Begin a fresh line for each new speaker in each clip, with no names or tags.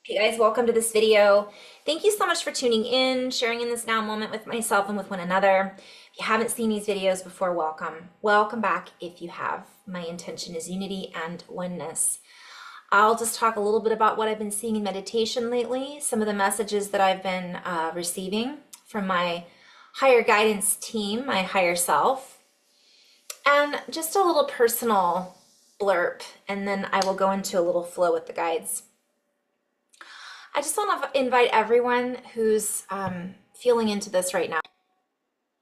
Hey guys, welcome to this video. Thank you so much for tuning in, sharing in this now moment with myself and with one another. If you haven't seen these videos before, welcome. Welcome back if you have. My intention is unity and oneness. I'll just talk a little bit about what I've been seeing in meditation lately, some of the messages that I've been receiving from my higher guidance team, my higher self, and just a little personal blurb, and then I will go into a little flow with the guides. I just want to invite everyone who's feeling into this right now,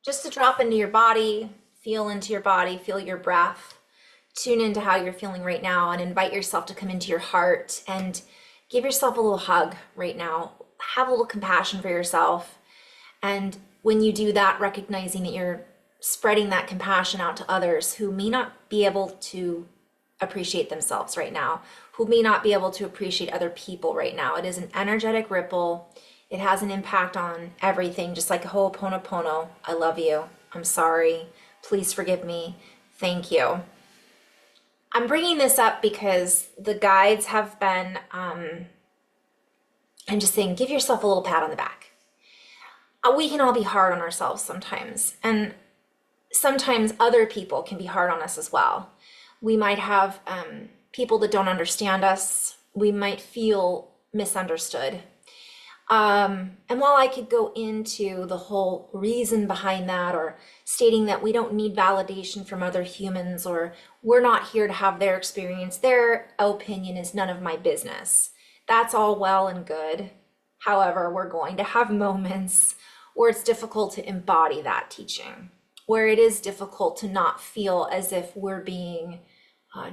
just to drop into your body, feel into your body, feel your breath, tune into how you're feeling right now, and invite yourself to come into your heart and give yourself a little hug right now. Have a little compassion for yourself. And when you do that, recognizing that you're spreading that compassion out to others who may not be able to appreciate themselves right now, who may not be able to appreciate other people right now. It is an energetic ripple. It has an impact on everything, just like a ho'oponopono. I love you. I'm sorry. Please forgive me. Thank you. I'm bringing this up because the guides have been, I'm just saying, give yourself a little pat on the back. We can all be hard on ourselves sometimes, and sometimes other people can be hard on us as well. We might have people that don't understand us. We might feel misunderstood. And while I could go into the whole reason behind that, or stating that we don't need validation from other humans, or we're not here to have their experience, their opinion is none of my business. That's all well and good. However, we're going to have moments where it's difficult to embody that teaching, where it is difficult to not feel as if we're being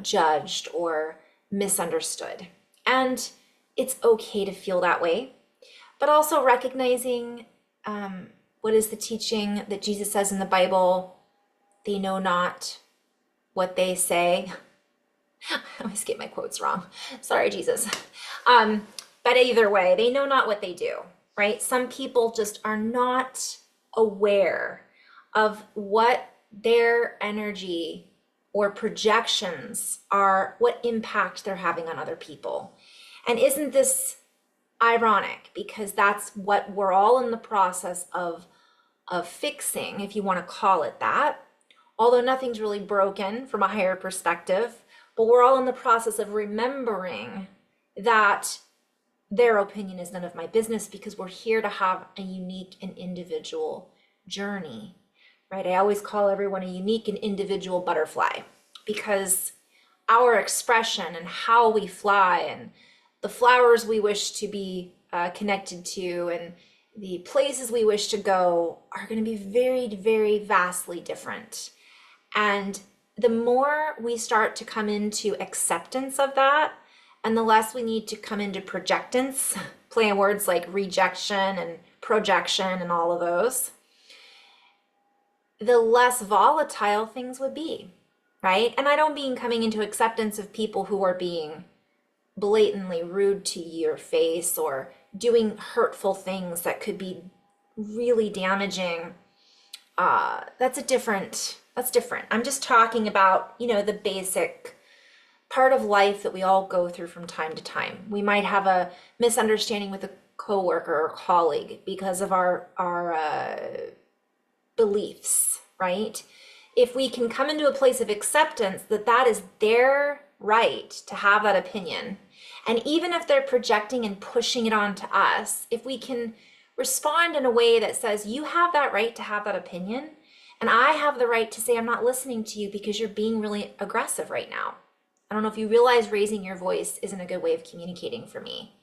judged or misunderstood. And it's okay to feel that way, but also recognizing what is the teaching that Jesus says in the Bible: they know not what they say. I always get my quotes wrong. Sorry, Jesus. But either way, they know not what they do, right? Some people just are not aware of what their energy or projections are, what impact they're having on other people. And isn't this ironic? Because that's what we're all in the process of fixing, if you want to call it that. Although nothing's really broken from a higher perspective, but we're all in the process of remembering that their opinion is none of my business, because we're here to have a unique and individual journey. Right? I always call everyone a unique and individual butterfly, because our expression and how we fly and the flowers we wish to be connected to and the places we wish to go are going to be very, very vastly different. And the more we start to come into acceptance of that, and the less we need to come into projectance, playing words like rejection and projection and all of those, the less volatile things would be, right? And I don't mean coming into acceptance of people who are being blatantly rude to your face or doing hurtful things that could be really damaging. That's different. I'm just talking about, the basic part of life that we all go through from time to time. We might have a misunderstanding with a coworker or colleague because of our beliefs, right? If we can come into a place of acceptance that that is their right to have that opinion, and even if they're projecting and pushing it onto us, if we can respond in a way that says, you have that right to have that opinion, and I have the right to say, I'm not listening to you because you're being really aggressive right now. I don't know if you realize raising your voice isn't a good way of communicating for me.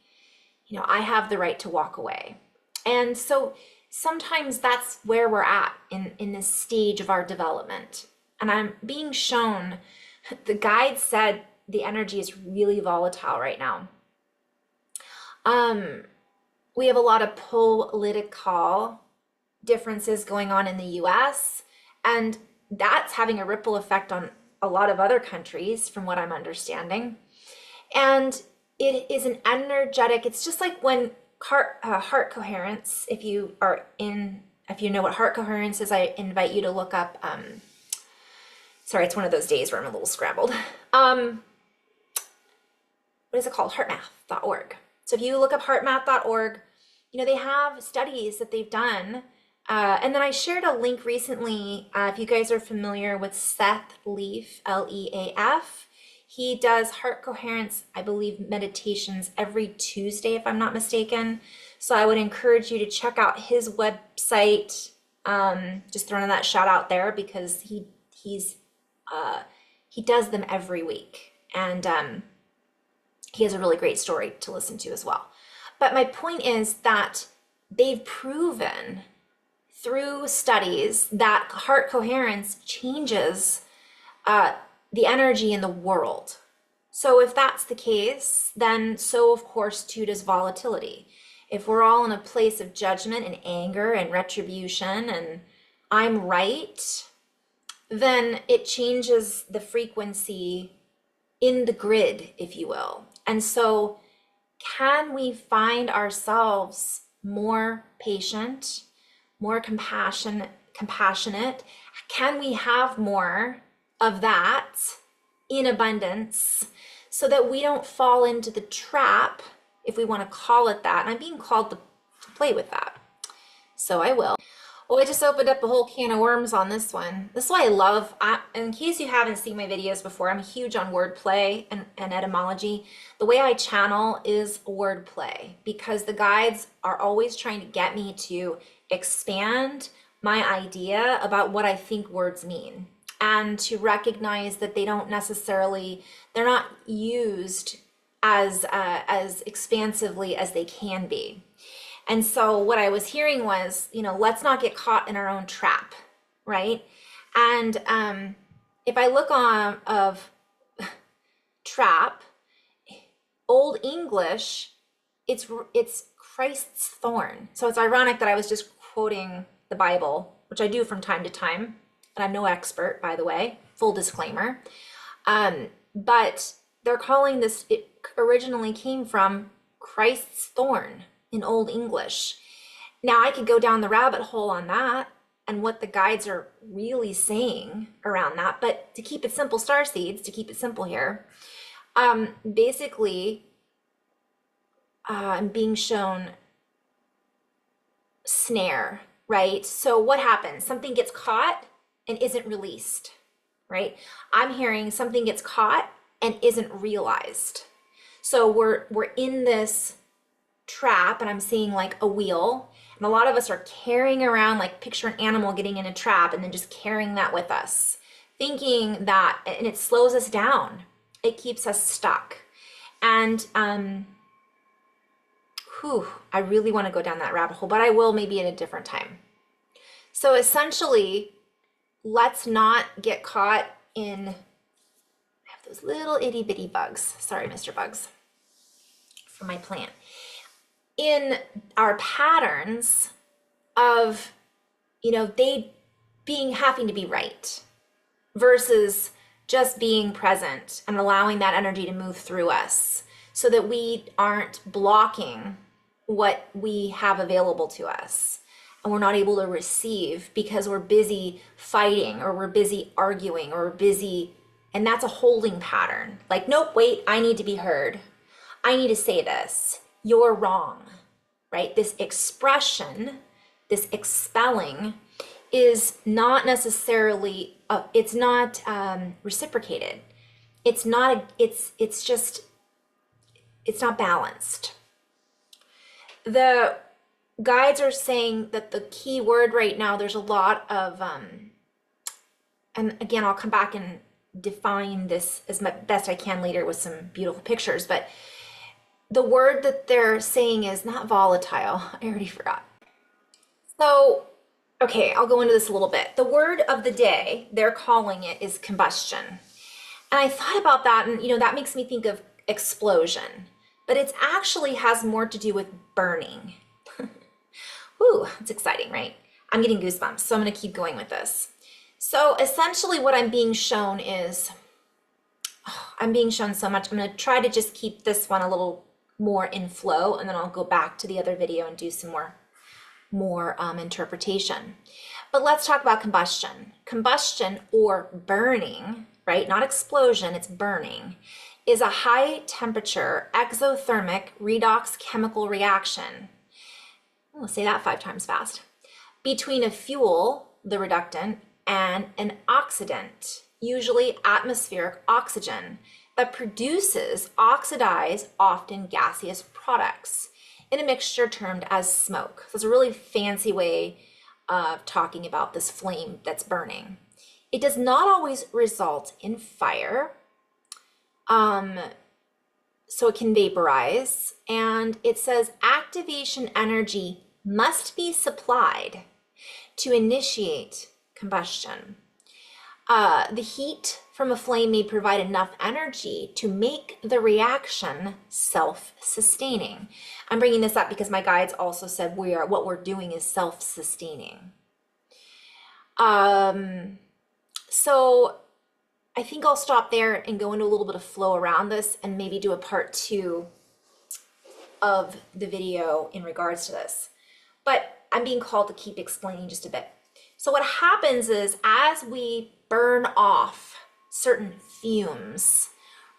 I have the right to walk away. And so sometimes that's where we're at in this stage of our development. And I'm being shown, the guide said the energy is really volatile right now. We have a lot of political differences going on in the US, and that's having a ripple effect on a lot of other countries, from what I'm understanding. And it is an energetic, it's just like when heart coherence, if you know what heart coherence is, I invite you to look up, sorry, it's one of those days where I'm a little scrambled. What is it called? Heartmath.org. So if you look up heartmath.org, they have studies that they've done. And then I shared a link recently, if you guys are familiar with Seth Leaf, Leaf. He does heart coherence, I believe, meditations every Tuesday, if I'm not mistaken. So I would encourage you to check out his website. Just throwing that shout out there because he does them every week, and he has a really great story to listen to as well. But my point is that they've proven through studies that heart coherence changes the energy in the world. So if that's the case, then so of course too does volatility. If we're all in a place of judgment and anger and retribution and I'm right, then it changes the frequency in the grid, if you will. And so can we find ourselves more patient, more compassionate? Can we have more of that in abundance so that we don't fall into the trap, if we want to call it that? And I'm being called to play with that. So I will. Well, I just opened up a whole can of worms on this one. This is why I love, in case you haven't seen my videos before, I'm huge on wordplay and etymology. The way I channel is wordplay because the guides are always trying to get me to expand my idea about what I think words mean and to recognize that they don't necessarily, they're not used as expansively as they can be. And so what I was hearing was, let's not get caught in our own trap, right? And if I look on of trap, Old English, it's Christ's thorn. So it's ironic that I was just quoting the Bible, which I do from time to time, and I'm no expert, by the way, full disclaimer. But they're calling this, it originally came from Christ's thorn in Old English. Now I could go down the rabbit hole on that and what the guides are really saying around that, but to keep it simple, star seeds, to keep it simple here, basically I'm being shown snare, right? So what happens? Something gets caught and isn't released, right? I'm hearing something gets caught and isn't realized. So we're in this trap, and I'm seeing like a wheel, and a lot of us are carrying around, like picture an animal getting in a trap and then just carrying that with us, thinking that, and it slows us down, it keeps us stuck. And I really want to go down that rabbit hole, but I will maybe at a different time. So essentially, let's not get caught in, I have those little itty bitty bugs, sorry Mr. Bugs, for my plant, in our patterns of, they having to be right versus just being present and allowing that energy to move through us so that we aren't blocking what we have available to us. And we're not able to receive because we're busy fighting or we're busy arguing or we're busy, and that's a holding pattern. Like, nope, wait, I need to be heard. I need to say this. You're wrong, right? This expression, this expelling is not necessarily, it's not reciprocated. It's not, it's just, it's not balanced. The guides are saying that the key word right now, there's a lot of, and again, I'll come back and define this as best I can later with some beautiful pictures, but the word that they're saying is not volatile. I already forgot. So, okay, I'll go into this a little bit. The word of the day, they're calling it, is combustion. And I thought about that, and that makes me think of explosion, but it actually has more to do with burning. Whew, it's exciting, right? I'm getting goosebumps, so I'm gonna keep going with this. So essentially what I'm being shown is, I'm being shown so much. I'm gonna try to just keep this one a little more in flow, and then I'll go back to the other video and do some more interpretation. But let's talk about combustion. Combustion, or burning, right? Not explosion, it's burning, is a high temperature exothermic redox chemical reaction. I'll say that 5 times fast. Between a fuel, the reductant, and an oxidant, usually atmospheric oxygen, that produces oxidized, often gaseous products in a mixture termed as smoke. So it's a really fancy way of talking about this flame that's burning. It does not always result in fire, so it can vaporize, and it says activation energy must be supplied to initiate combustion. The heat from a flame may provide enough energy to make the reaction self-sustaining. I'm bringing this up because my guides also said what we're doing is self-sustaining. So I think I'll stop there and go into a little bit of flow around this and maybe do a part 2 of the video in regards to this. But I'm being called to keep explaining just a bit. So what happens is as we burn off certain fumes,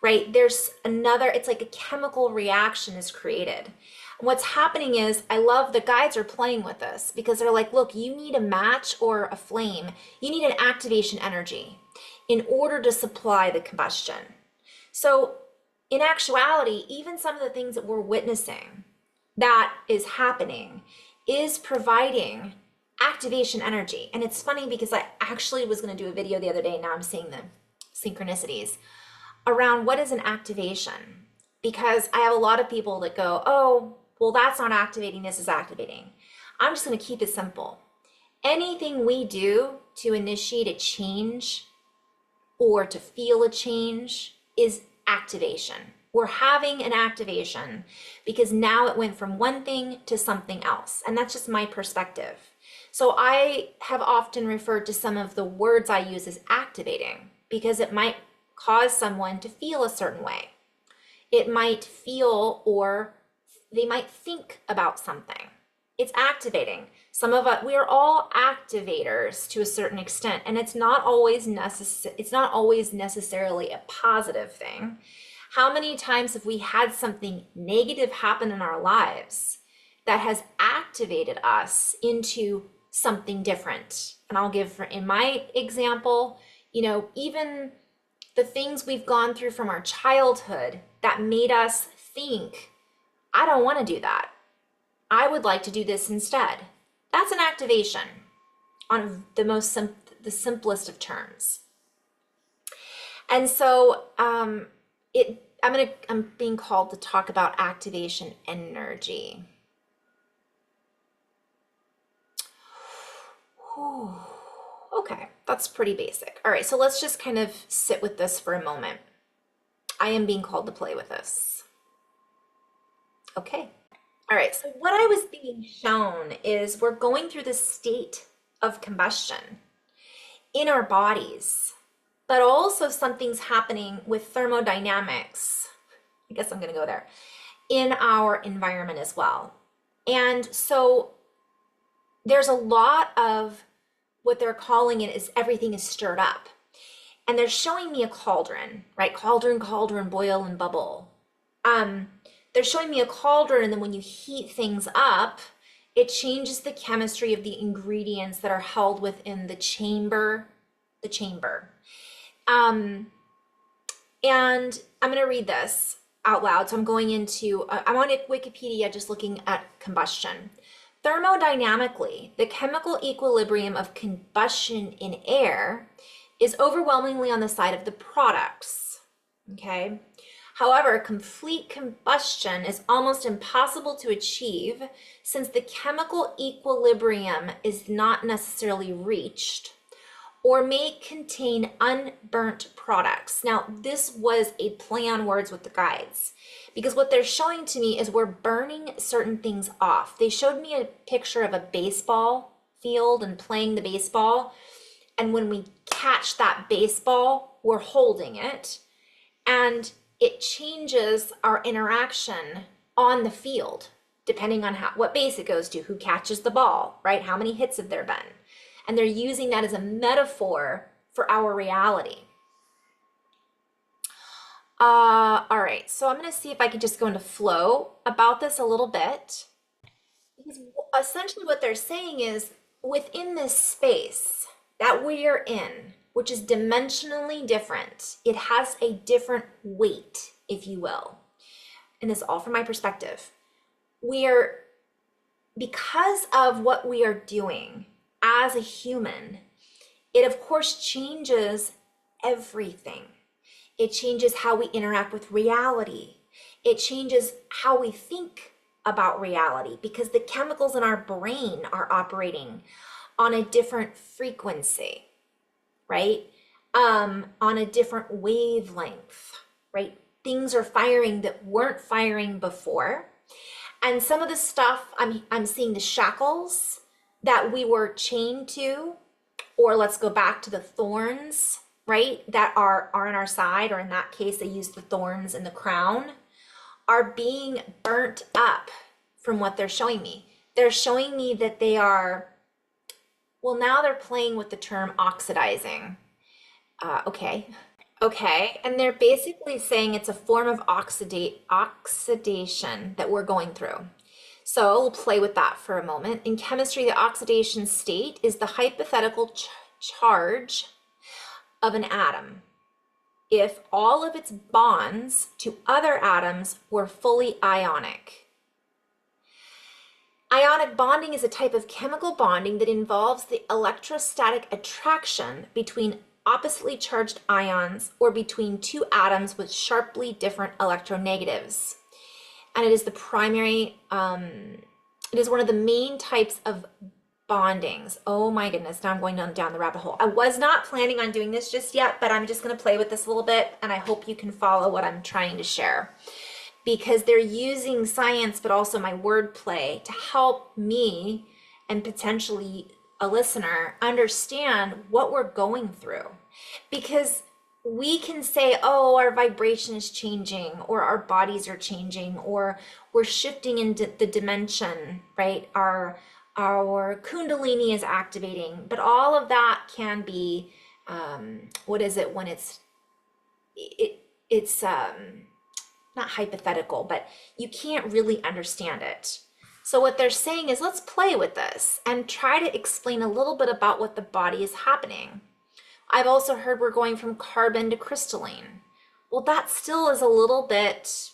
right, there's another, it's like a chemical reaction is created. And what's happening is, I love the guides are playing with this because they're like, look, you need a match or a flame. You need an activation energy in order to supply the combustion. So in actuality, even some of the things that we're witnessing that is happening is providing activation energy. And it's funny because I actually was going to do a video the other day, now I'm seeing the synchronicities around what is an activation, because I have a lot of people that go, oh, well, that's not activating, this is activating. I'm just going to keep it simple. Anything we do to initiate a change or to feel a change is activation. We're having an activation because now it went from one thing to something else. And that's just my perspective. So I have often referred to some of the words I use as activating because it might cause someone to feel a certain way. It might feel, or they might think about something. It's activating. Some of us, we are all activators to a certain extent, and it's not always necessarily a positive thing. How many times have we had something negative happen in our lives that has activated us into something different? And I'll give, in my example, even the things we've gone through from our childhood that made us think, I don't want to do that. I would like to do this instead. That's an activation on the simplest of terms. And so I'm being called to talk about activation energy. Whew. Okay, that's pretty basic. All right, so let's just kind of sit with this for a moment. I am being called to play with this. Okay. All right, so what I was being shown is we're going through this state of combustion in our bodies, but also something's happening with thermodynamics. I guess I'm going to go there, in our environment as well. And so there's a lot of what they're calling it is everything is stirred up. And they're showing me a cauldron, right? Cauldron, boil and bubble. They're showing me a cauldron, and then when you heat things up, it changes the chemistry of the ingredients that are held within the chamber. And I'm going to read this out loud. So I'm going into, I'm on Wikipedia just looking at combustion. Thermodynamically, the chemical equilibrium of combustion in air is overwhelmingly on the side of the products, okay? However, complete combustion is almost impossible to achieve since the chemical equilibrium is not necessarily reached or may contain unburnt products. Now, this was a play on words with the guides because what they're showing to me is we're burning certain things off. They showed me a picture of a baseball field and playing the baseball. And when we catch that baseball, we're holding it. And it changes our interaction on the field, depending on what base it goes to, who catches the ball, right? How many hits have there been? And they're using that as a metaphor for our reality. All right, so I'm gonna see if I could just go into flow about this a little bit. Because essentially what they're saying is within this space that we are in, which is dimensionally different, it has a different weight, if you will. And this is all from my perspective. We are, because of what we are doing as a human, it of course changes everything. It changes how we interact with reality. It changes how we think about reality because the chemicals in our brain are operating on a different frequency, right? On a different wavelength, right? Things are firing that weren't firing before. And some of the stuff I'm seeing the shackles that we were chained to, or let's go back to the thorns, right? That are on our side, or in that case, they use the thorns in the crown, are being burnt up from what they're showing me. They're showing me that they are, well, now they're playing with the term oxidizing. Okay. And they're basically saying it's a form of oxidation that we're going through. So we'll play with that for a moment. In chemistry, the oxidation state is the hypothetical charge of an atom if all of its bonds to other atoms were fully ionic. Ionic bonding is a type of chemical bonding that involves the electrostatic attraction between oppositely charged ions or between two atoms with sharply different electronegatives. And it is the primary, it is one of the main types of bondings. Oh my goodness, now I'm going down the rabbit hole. I was not planning on doing this just yet, but I'm just going to play with this a little bit, and I hope you can follow what I'm trying to share. Because they're using science, but also my wordplay to help me and potentially a listener understand what we're going through. Because we can say, oh, our vibration is changing, or our bodies are changing, or we're shifting into the dimension, right? Our kundalini is activating, but all of that can be, what is it when it's not hypothetical, but you can't really understand it. So what they're saying is, let's play with this and try to explain a little bit about what the body is happening. I've also heard we're going from carbon to crystalline. Well, that still is a little bit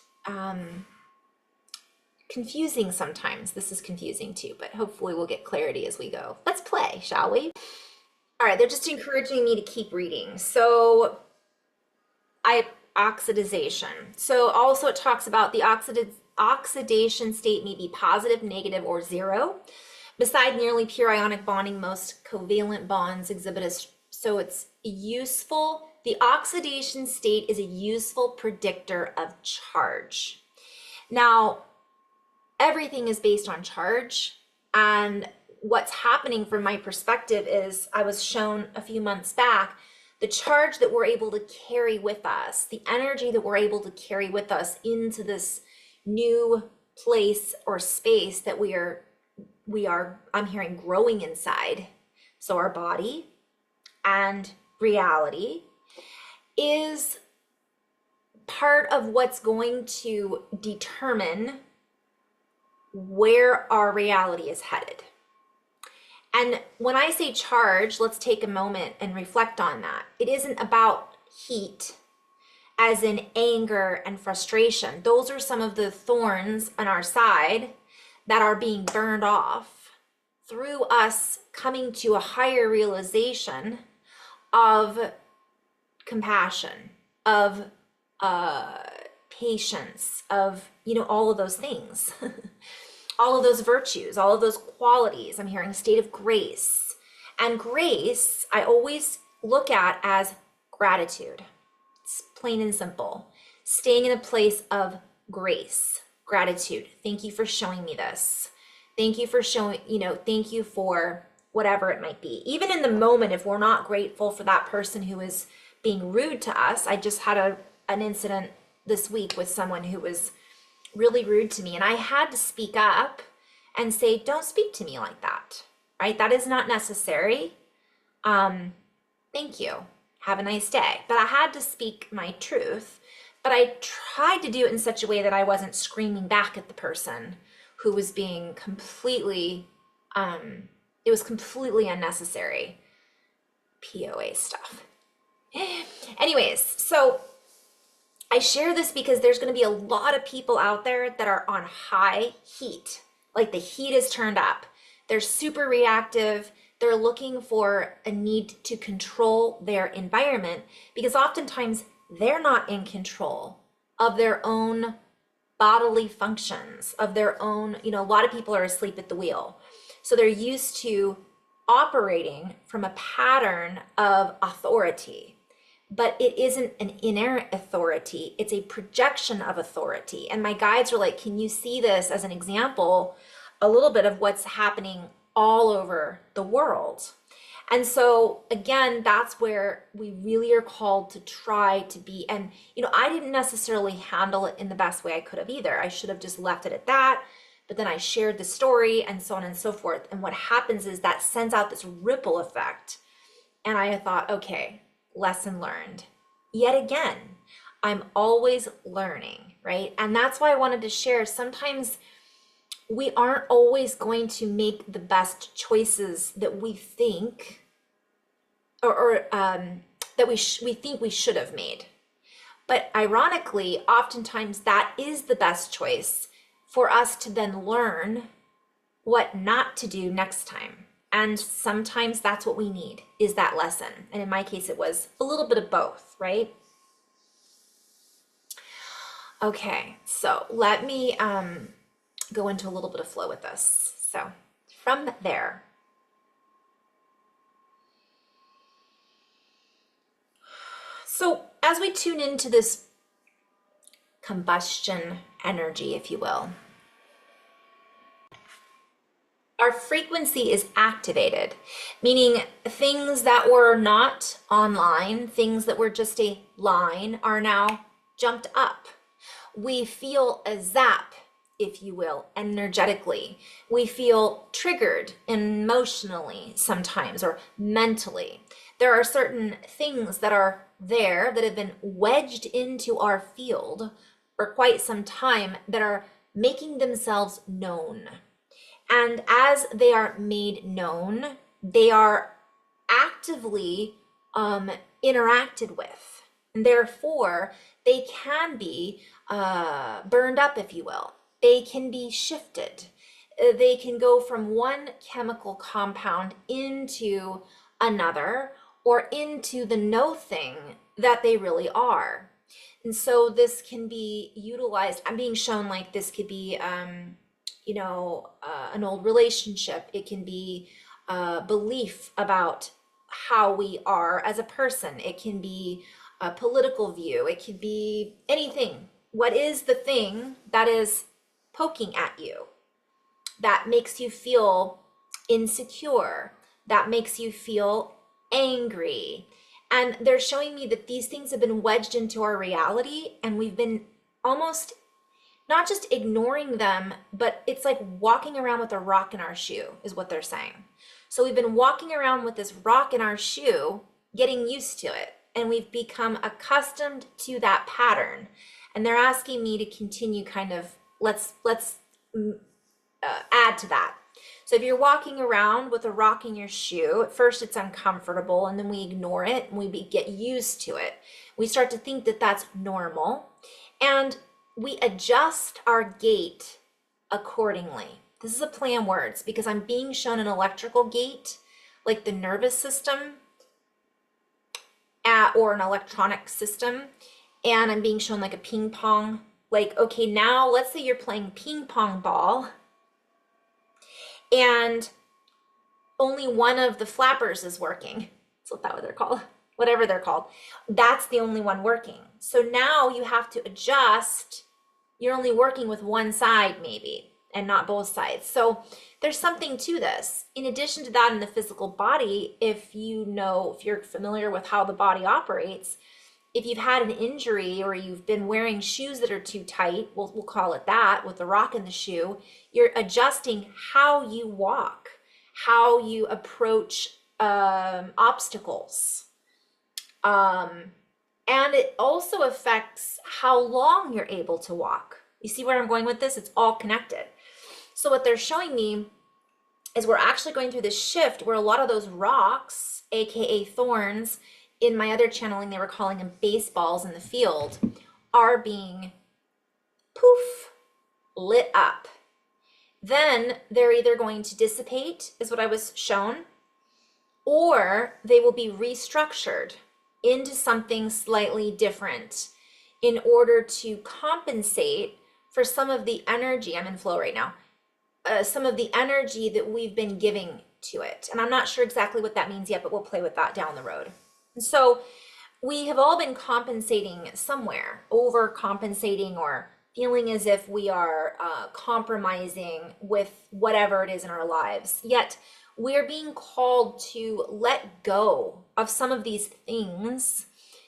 confusing sometimes. This is confusing too, but hopefully we'll get clarity as we go. Let's play, shall we? All right, they're just encouraging me to keep reading. So oxidization. So also it talks about the oxidation state may be positive, negative, or zero. Beside nearly pure ionic bonding, most covalent bonds exhibit so it's useful. The oxidation state is a useful predictor of charge. Now, everything is based on charge, and what's happening from my perspective is I was shown a few months back the charge that we're able to carry with us, the energy that we're able to carry with us into this new place or space that we are, I'm hearing, growing inside. So our body and reality is part of what's going to determine where our reality is headed. And when I say charge, let's take a moment and reflect on that. It isn't about heat, as in anger and frustration. Those are some of the thorns on our side that are being burned off through us coming to a higher realization of compassion, of patience, of, all of those things. All of those virtues, all of those qualities. I'm hearing state of grace. And grace, I always look at as gratitude. It's plain and simple. Staying in a place of grace, gratitude. Thank you for showing me this. Thank you for showing, thank you for whatever it might be. Even in the moment, if we're not grateful for that person who is being rude to us. I just had an incident this week with someone who was really rude to me, and I had to speak up and say, don't speak to me like that, right? That is not necessary. Thank you. Have a nice day. But I had to speak my truth. but I tried to do it in such a way that I wasn't screaming back at the person who was being completely, it was completely unnecessary POA stuff. Anyways, so I share this because there's going to be a lot of people out there that are on high heat. Like the heat is turned up. They're super reactive. They're looking for a need to control their environment because oftentimes they're not in control of their own bodily functions, of their own, a lot of people are asleep at the wheel. So they're used to operating from a pattern of authority. But it isn't an inherent authority, it's a projection of authority. And my guides were like, can you see this as an example, a little bit of what's happening all over the world? And so again, that's where we really are called to try to be, and I didn't necessarily handle it in the best way I could have either. I should have just left it at that, but then I shared the story and so on and so forth. And what happens is that sends out this ripple effect. And I thought, okay, lesson learned. Yet again, I'm always learning, right? And that's why I wanted to share. Sometimes we aren't always going to make the best choices that we think, or that we think we should have made. But ironically, oftentimes that is the best choice for us to then learn what not to do next time. And sometimes that's what we need, is that lesson. And in my case, it was a little bit of both, right? Okay, so let me go into a little bit of flow with this. So from there, so as we tune into this combustion energy, if you will, our frequency is activated, meaning things that were not online, things that were just a line, are now jumped up. We feel a zap, if you will, energetically. We feel triggered emotionally sometimes, or mentally. There are certain things that are there that have been wedged into our field for quite some time that are making themselves known. And as they are made known, they are actively interacted with. And therefore, they can be burned up, if you will. They can be shifted. They can go from one chemical compound into another, or into the no thing that they really are. And so this can be utilized. I'm being shown like this could be an old relationship. It can be a belief about how we are as a person. It can be a political view. It could be anything. What is the thing that is poking at you, that makes you feel insecure, that makes you feel angry? And they're showing me that these things have been wedged into our reality, and we've been almost not just ignoring them, but it's like walking around with a rock in our shoe, is what they're saying. So we've been walking around with this rock in our shoe, getting used to it, and we've become accustomed to that pattern. And they're asking me to continue kind of, let's add to that. So if you're walking around with a rock in your shoe, at first it's uncomfortable, and then we ignore it and we get used to it. We start to think that that's normal, and we adjust our gait accordingly. This is a play on words because I'm being shown an electrical gate, like the nervous system, or an electronic system, and I'm being shown like a ping pong. Like, okay, now let's say you're playing ping pong ball, and only one of the flappers is working. That's what they're called, whatever they're called. That's the only one working. So now you have to adjust. You're only working with one side maybe, and not both sides. So there's something to this. In addition to that, in the physical body, if you're familiar with how the body operates, if you've had an injury or you've been wearing shoes that are too tight, we'll call it that, with the rock in the shoe, you're adjusting how you walk, how you approach obstacles. And it also affects how long you're able to walk. You see where I'm going with this? It's all connected. So what they're showing me is we're actually going through this shift where a lot of those rocks, AKA thorns, in my other channeling, they were calling them baseballs in the field, are being poof, lit up. Then they're either going to dissipate, is what I was shown, or they will be restructured into something slightly different in order to compensate for some of the energy. I'm in flow right now. Some of the energy that we've been giving to it. And I'm not sure exactly what that means yet, but we'll play with that down the road. And so we have all been compensating somewhere, overcompensating, or feeling as if we are compromising with whatever it is in our lives. Yet we're being called to let go of some of these things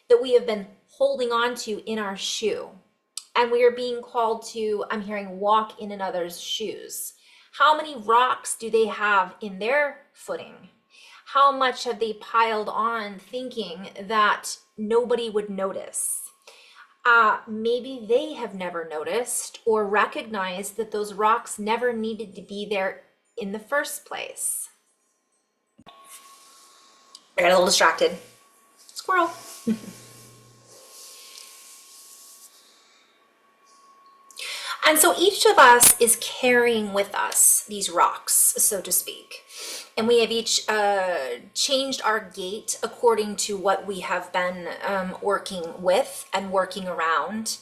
that we have been holding on to in our shoe. And we are being called to, I'm hearing, walk in another's shoes. How many rocks do they have in their footing? How much have they piled on thinking that nobody would notice? Maybe they have never noticed or recognized that those rocks never needed to be there in the first place. I got a little distracted. Squirrel. And so each of us is carrying with us these rocks, so to speak. And we have each changed our gait according to what we have been working with and working around.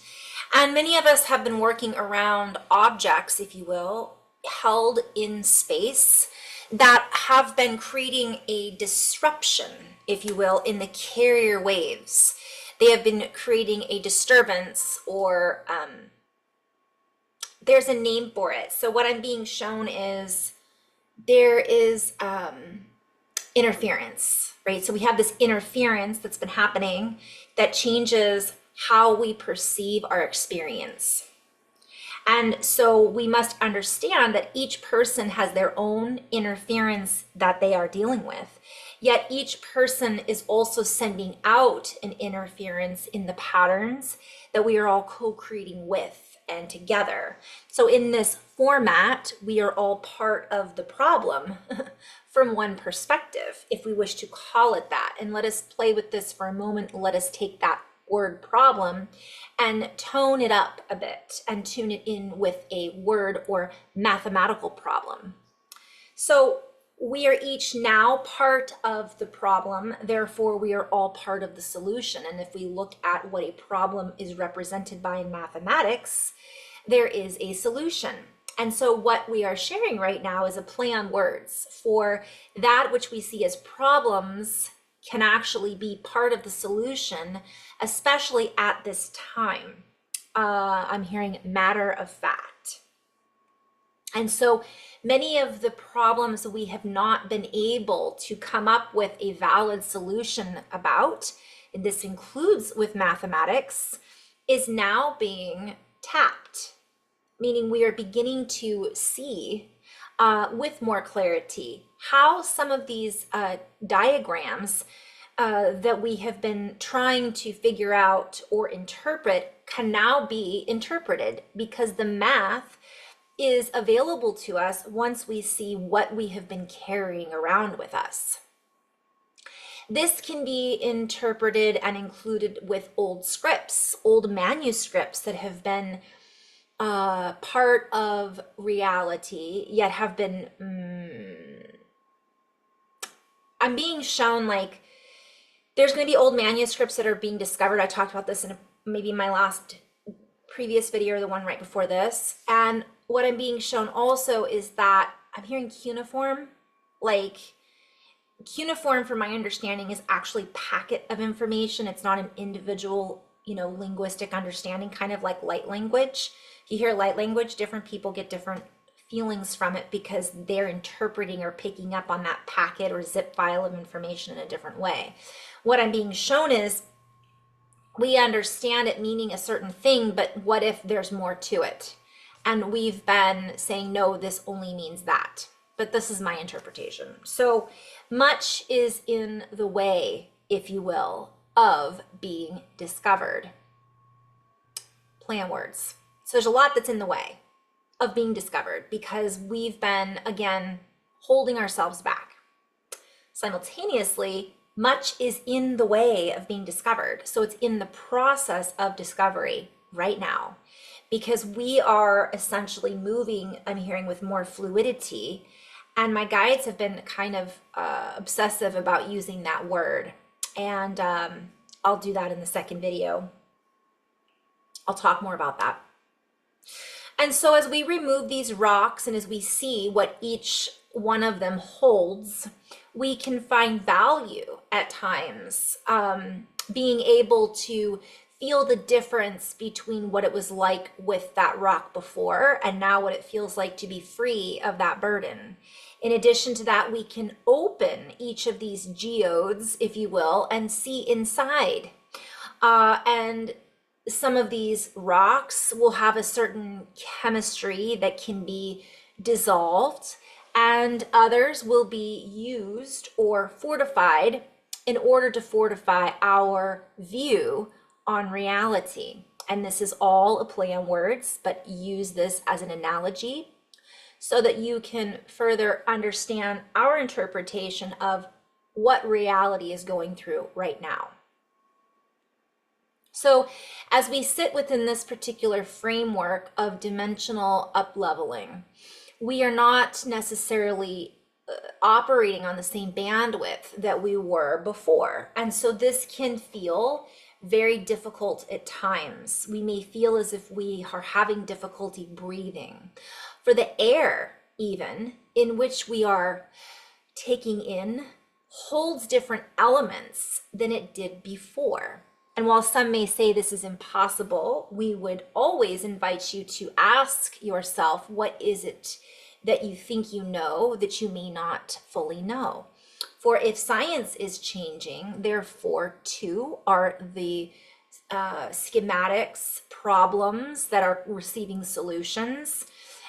And many of us have been working around objects, if you will, held in space that have been creating a disruption, if you will, in the carrier waves. They have been creating a disturbance, or there's a name for it. So what I'm being shown is there is interference, right? So we have this interference that's been happening that changes how we perceive our experience. And so we must understand that each person has their own interference that they are dealing with. Yet each person is also sending out an interference in the patterns that we are all co-creating with and together. So in this format, we are all part of the problem from one perspective, if we wish to call it that. And let us play with this for a moment. Let us take that word problem and tone it up a bit and tune it in with a word or mathematical problem. So we are each now part of the problem, therefore we are all part of the solution. And if we look at what a problem is represented by in mathematics, there is a solution. And so what we are sharing right now is a play on words for that which we see as problems can actually be part of the solution, especially at this time. I'm hearing matter of fact. And so many of the problems we have not been able to come up with a valid solution about, and this includes with mathematics, is now being tapped, meaning we are beginning to see with more clarity how some of these diagrams that we have been trying to figure out or interpret can now be interpreted, because the math is available to us once we see what we have been carrying around with us. This can be interpreted and included with old scripts, old manuscripts that have been part of reality, yet have been, I'm being shown like there's going to be old manuscripts that are being discovered. I talked about this in maybe my last previous video or the one right before this. And what I'm being shown also is that I'm hearing cuneiform. Like cuneiform, from my understanding, is actually packet of information. It's not an individual, linguistic understanding, kind of like light language. If you hear light language, different people get different feelings from it because they're interpreting or picking up on that packet or zip file of information in a different way. What I'm being shown is we understand it meaning a certain thing, but what if there's more to it? And we've been saying, no, this only means that. But this is my interpretation. So much is in the way, if you will, of being discovered. Play on words. So there's a lot that's in the way of being discovered because we've been, again, holding ourselves back. Simultaneously, much is in the way of being discovered. So it's in the process of discovery right now because we are essentially moving, I'm hearing, with more fluidity. And my guides have been kind of obsessive about using that word. And I'll do that in the second video. I'll talk more about that. And so as we remove these rocks and as we see what each one of them holds, we can find value at times, being able to feel the difference between what it was like with that rock before and now what it feels like to be free of that burden. In addition to that, we can open each of these geodes, if you will, and see inside. And some of these rocks will have a certain chemistry that can be dissolved, and others will be used or fortified in order to fortify our view on reality. And this is all a play on words, but use this as an analogy so that you can further understand our interpretation of what reality is going through right now. So as we sit within this particular framework of dimensional up-leveling, we are not necessarily operating on the same bandwidth that we were before. And so this can feel very difficult at times. We may feel as if we are having difficulty breathing. For the air, even, in which we are taking in, holds different elements than it did before. And while some may say this is impossible, we would always invite you to ask yourself, what is it that you think you know that you may not fully know? For if science is changing, therefore too are the schematics, problems that are receiving solutions.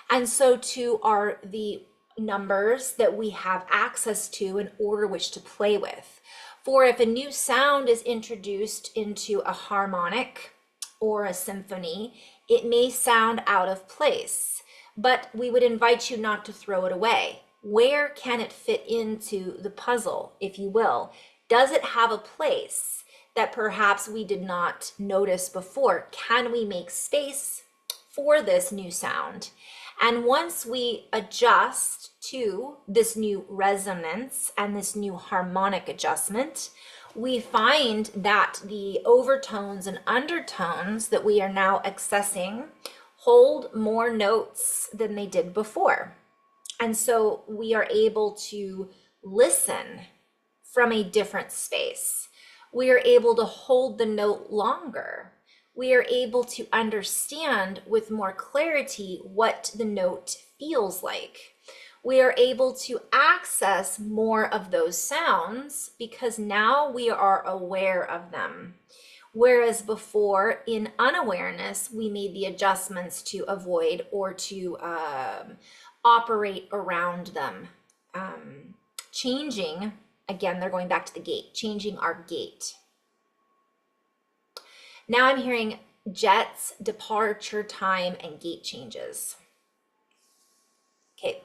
And so too are the numbers that we have access to in order which to play with. For if a new sound is introduced into a harmonic or a symphony, it may sound out of place, but we would invite you not to throw it away. Where can it fit into the puzzle, if you will? Does it have a place that perhaps we did not notice before? Can we make space for this new sound? And once we adjust to this new resonance and this new harmonic adjustment, we find that the overtones and undertones that we are now accessing hold more notes than they did before. And so we are able to listen from a different space. We are able to hold the note longer. We are able to understand with more clarity what the note feels like. We are able to access more of those sounds because now we are aware of them. Whereas before, in unawareness, we made the adjustments to avoid or to operate around them. Changing, again, they're going back to the gate, changing our gate. Now I'm hearing jets, departure time, and gate changes. Okay,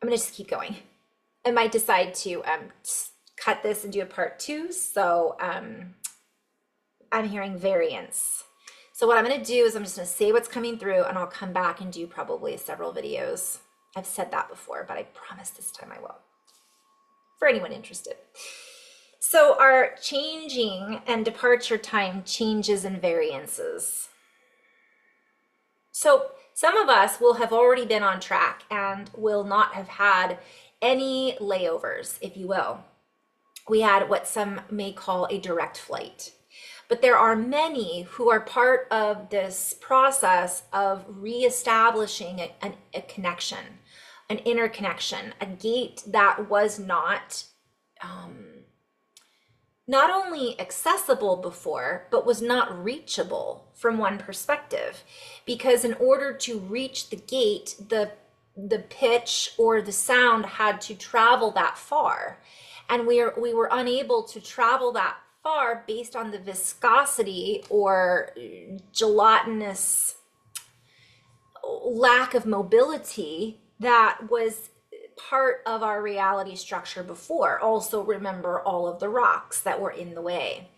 I'm gonna just keep going. I might decide to cut this and do a part 2. So I'm hearing variance. So what I'm gonna do is I'm just gonna say what's coming through and I'll come back and do probably several videos. I've said that before, but I promise this time I will, for anyone interested. So our changing and departure time changes and variances. So some of us will have already been on track and will not have had any layovers, if you will. We had what some may call a direct flight. But there are many who are part of this process of reestablishing a connection, an interconnection, a gate that was not only accessible before, but was not reachable from one perspective. Because in order to reach the gate, the pitch or the sound had to travel that far. And we were unable to travel that far based on the viscosity or gelatinous lack of mobility that was part of our reality structure before. Also, remember all of the rocks that were in the way.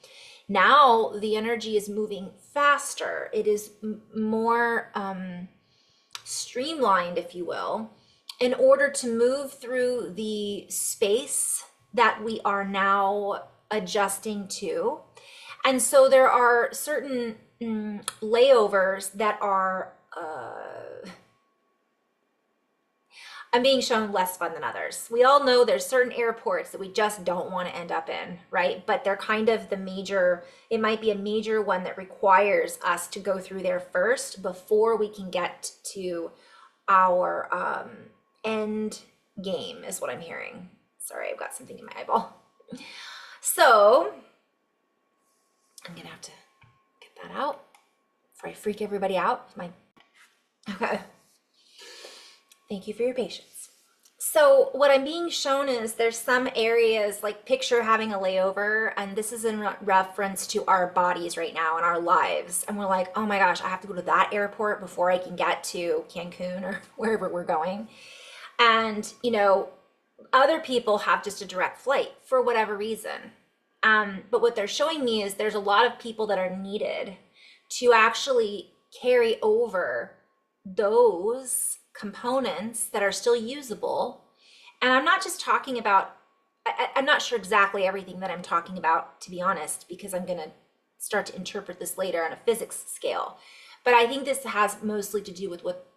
Now the energy is moving faster. It is more streamlined, if you will, in order to move through the space that we are now adjusting to. And so there are certain layovers that are I'm being shown less fun than others. We all know there's certain airports that we just don't want to end up in, right? But they're kind of the major, it might be a major one that requires us to go through there first before we can get to our end game, is what I'm hearing. Sorry, I've got something in my eyeball. So I'm gonna have to get that out before I freak everybody out. Okay. Thank you for your patience. So what I'm being shown is there's some areas, like picture having a layover, and this is in reference to our bodies right now and our lives. And we're like, oh my gosh, I have to go to that airport before I can get to Cancun or wherever we're going. And, you know, other people have just a direct flight for whatever reason. But what they're showing me is there's a lot of people that are needed to actually carry over those components that are still usable. And I'm not just talking about, I'm not sure exactly everything that I'm talking about, to be honest, because I'm going to start to interpret this later on a physics scale. But I think this has mostly to do with what,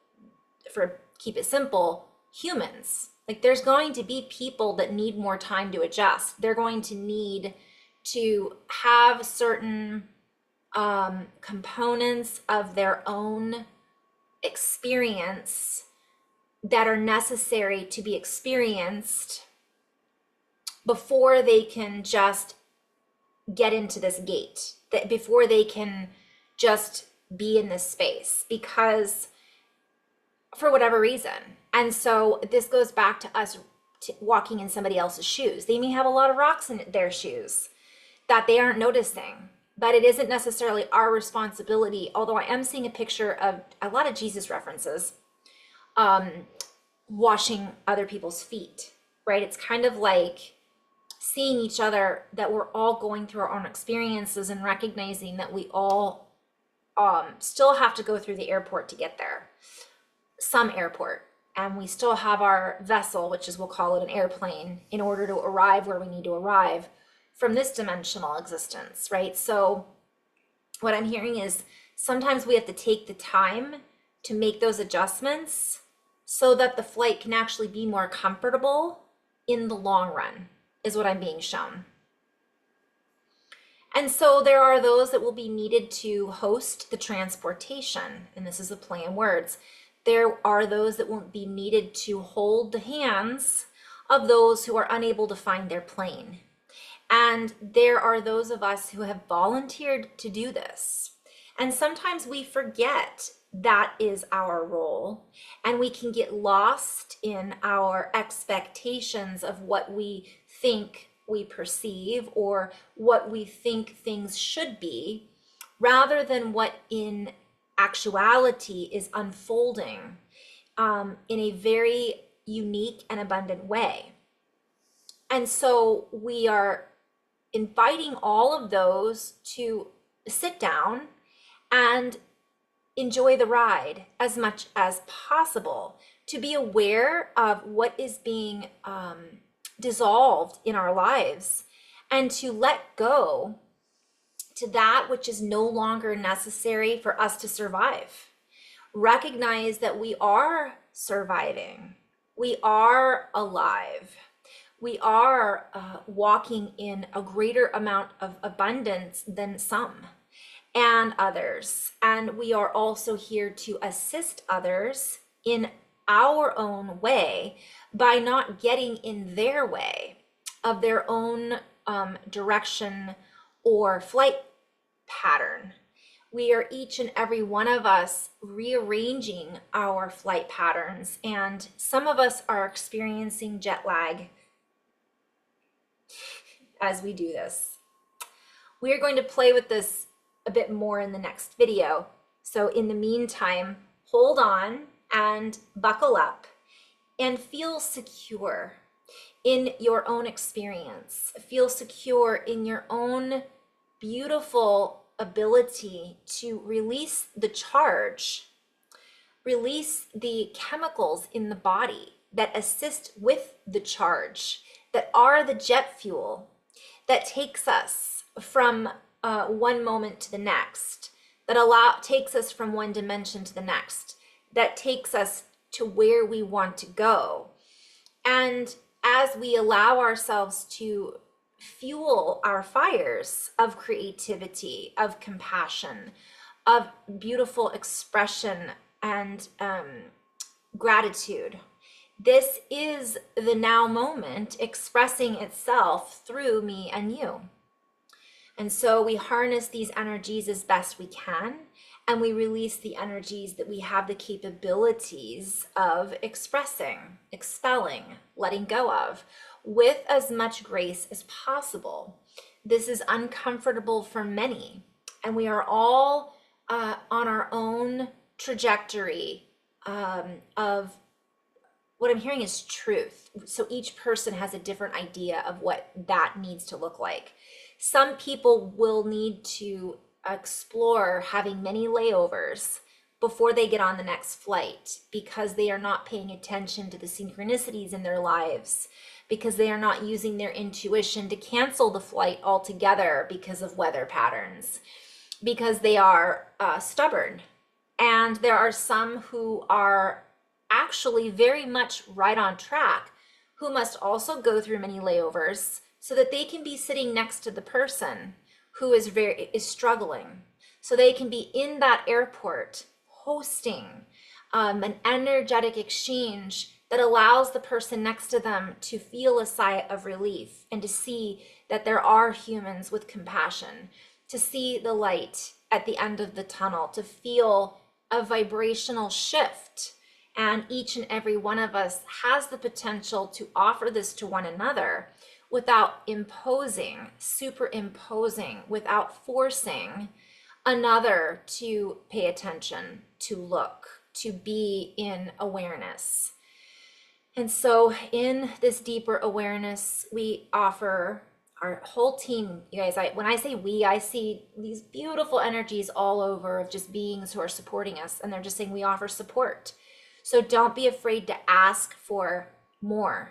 for keep it simple, humans. Like there's going to be people that need more time to adjust. They're going to need to have certain components of their own experience that are necessary to be experienced before they can just get into this gate, that before they can just be in this space, because for whatever reason. And so this goes back to us walking in somebody else's shoes. They may have a lot of rocks in their shoes that they aren't noticing, but it isn't necessarily our responsibility. Although I am seeing a picture of a lot of Jesus references, washing other people's feet, right? It's kind of like seeing each other, that we're all going through our own experiences and recognizing that we all still have to go through the airport to get there, some airport. And we still have our vessel, which is, we'll call it an airplane, in order to arrive where we need to arrive from this dimensional existence, right? So what I'm hearing is sometimes we have to take the time to make those adjustments so that the flight can actually be more comfortable in the long run, is what I'm being shown. And so there are those that will be needed to host the transportation, and this is a play on words. There are those that won't be needed to hold the hands of those who are unable to find their plane. And there are those of us who have volunteered to do this. And sometimes we forget that is our role, and we can get lost in our expectations of what we think we perceive or what we think things should be, rather than what in actuality is unfolding in a very unique and abundant way. And so we are inviting all of those to sit down and enjoy the ride as much as possible, to be aware of what is being dissolved in our lives, and to let go to that which is no longer necessary for us to survive. Recognize that we are surviving, we are alive, we are walking in a greater amount of abundance than some and others. And we are also here to assist others in our own way by not getting in their way of their own direction or flight pattern. We are each and every one of us rearranging our flight patterns, and some of us are experiencing jet lag as we do this. We are going to play with this a bit more in the next video. So in the meantime, hold on and buckle up and feel secure in your own experience. Feel secure in your own beautiful ability to release the charge, release the chemicals in the body that assist with the charge, that are the jet fuel that takes us from one moment to the next, that takes us from one dimension to the next, that takes us to where we want to go. And as we allow ourselves to fuel our fires of creativity, of compassion, of beautiful expression and gratitude, this is the now moment expressing itself through me and you. And so we harness these energies as best we can, and we release the energies that we have the capabilities of expressing, expelling, letting go of, with as much grace as possible. This is uncomfortable for many, and we are all on our own trajectory of what I'm hearing is truth. So each person has a different idea of what that needs to look like. Some people will need to explore having many layovers before they get on the next flight, because they are not paying attention to the synchronicities in their lives, because they are not using their intuition to cancel the flight altogether because of weather patterns, because they are stubborn. And there are some who are actually very much right on track, who must also go through many layovers so that they can be sitting next to the person who is struggling. So they can be in that airport hosting an energetic exchange that allows the person next to them to feel a sigh of relief and to see that there are humans with compassion, to see the light at the end of the tunnel, to feel a vibrational shift. And each and every one of us has the potential to offer this to one another without imposing, superimposing, without forcing another to pay attention, to look, to be in awareness. And so in this deeper awareness, we offer our whole team, you guys, when I say we, I see these beautiful energies all over of just beings who are supporting us, and they're just saying we offer support. So don't be afraid to ask for more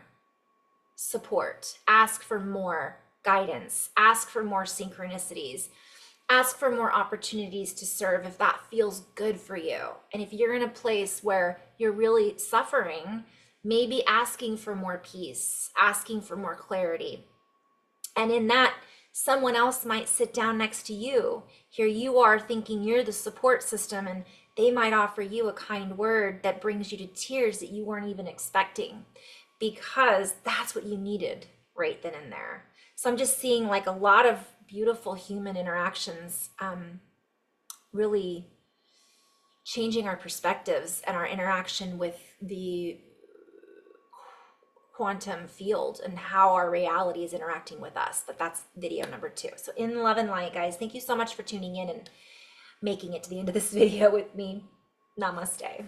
support, ask for more guidance, ask for more synchronicities, ask for more opportunities to serve if that feels good for you. And if you're in a place where you're really suffering, maybe asking for more peace, asking for more clarity. And in that, someone else might sit down next to you. Here you are thinking you're the support system, and they might offer you a kind word that brings you to tears that you weren't even expecting, because that's what you needed right then and there. So I'm just seeing like a lot of beautiful human interactions, really changing our perspectives and our interaction with the quantum field and how our reality is interacting with us. But that's video number 2. So in love and light, guys, thank you so much for tuning in and making it to the end of this video with me. Namaste.